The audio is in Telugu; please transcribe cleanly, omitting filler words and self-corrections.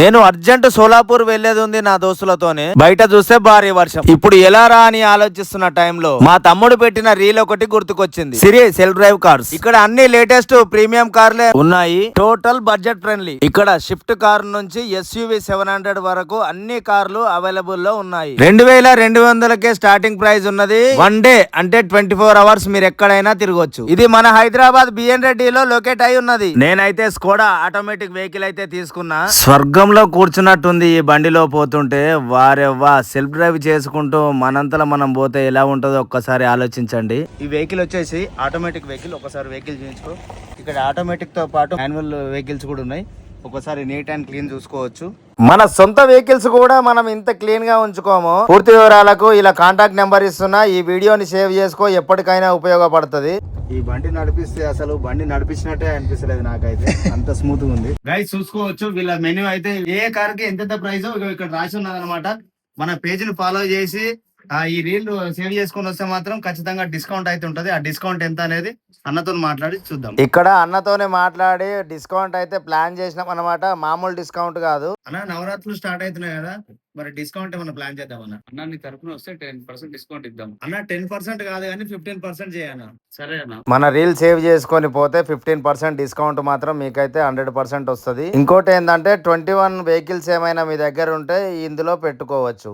నేను అర్జెంట్ సోలాపూర్ వెళ్లేది ఉంది నా దోస్తులతోనే. బయట చూస్తే భారీ వర్షం. ఇప్పుడు ఎలా రా అని ఆలోచిస్తున్న టైంలో మా తమ్ముడు పెట్టిన రీల్ ఒకటి గుర్తుకొచ్చింది. సిరి సెల్ఫ్ డ్రైవ్ కార్స్. ఇక్కడ అన్ని లేటెస్ట్ ప్రీమియం కార్లే ఉన్నాయి. Total budget friendly. ఇక్కడ షిఫ్ట్ కార్ నుంచి SUV 700 వరకు అన్ని కార్లు అవైలబుల్ లో ఉన్నాయి. 2200కే స్టార్టింగ్ ప్రైస్ ఉన్నది. వన్ డే అంటే 24 అవర్స్ మీరు ఎక్కడైనా తిరగొచ్చు. ఇది మన హైదరాబాద్ బిఎన్ రెడ్డిలో లొకేట్ అయి ఉన్నది. నేనైతే స్కోడా ఆటోమేటిక్ వెహికల్ అయితే తీసుకున్నా. స్వర్గంలో కూర్చున్నట్టుంది ఈ బండిలో పోతుంటే. వారెవ్వా, సెల్ఫ్ డ్రైవ్ చేసుకుంటూ మనంతలో మనం పోతే ఎలా ఉంటుందో ఒక్కసారి ఆలోచించండి. ఈ వెహికల్ వచ్చేసి ఆటోమేటిక్ వెహికల్. ఒకసారి వెహికల్ చూపించుకో. ఇక్కడ ఆటోమేటిక్ తో పాటు మాన్యువల్ వెహికల్స్ కూడా ఉన్నాయి. ఒకసారి నీట్ అండ్ క్లీన్ చూసుకోవచ్చు. మన సొంత వెహికల్స్ కూడా మనం ఇంత క్లీన్ గా ఉంచుకోము. పూర్తి వివరాలకు ఇలా కాంటాక్ట్ నెంబర్ ఇస్తున్నా. ఈ వీడియోని సేవ్ చేసుకో, ఎప్పటికైనా ఉపయోగపడుతుంది. ఈ బండి నడిపిస్తే అసలు బండి నడిపించినట్టే అనిపిస్తలేదు నాకైతే, అంత స్మూత్ గా ఉంది. గైస్ చూసుకోవచ్చు వీళ్ళ మెనూ అయితే ఏ కార్ కి ఎంత ప్రైస్ ఇక్కడ రాసి ఉన్నది అనమాట. మన పేజ్ ని ఫాలో చేసి ఈ రీల్ సేవ్ చేసుకొని వస్తే మాత్రం ఖచ్చితంగా డిస్కౌంట్ అయితే ఉంటది. ఆ డిస్కౌంట్ ఎంత అనేది అన్నతో మాట్లాడి చూద్దాం. ఇక్కడ అన్నతోనే మాట్లాడి డిస్కౌంట్ అయితే ప్లాన్ చేసినాం అనమాట. మామూలు డిస్కౌంట్ కాదు అన్న. నవరాత్రులు స్టార్ట్ అవుతున్నాయి కదా, మరి డిస్కౌంట్ ఏమైనా ప్లాన్ చేద్దాం అన్న నీ తరఫున వస్తే 10% డిస్కౌంట్ ఇద్దాం అన్న. 10% కాదు కానీ 15% చేయన్న. సరే అన్న. మన రీల్ సేవ్ చేసుకొని పోతే 15% డిస్కౌంట్ మాత్రం మీకైతే 100% వస్తుంది. ఇంకోటి ఏంటంటే 21 వెహికల్స్ ఏమైనా మీ దగ్గర ఉంటే ఇందులో పెట్టుకోవచ్చు.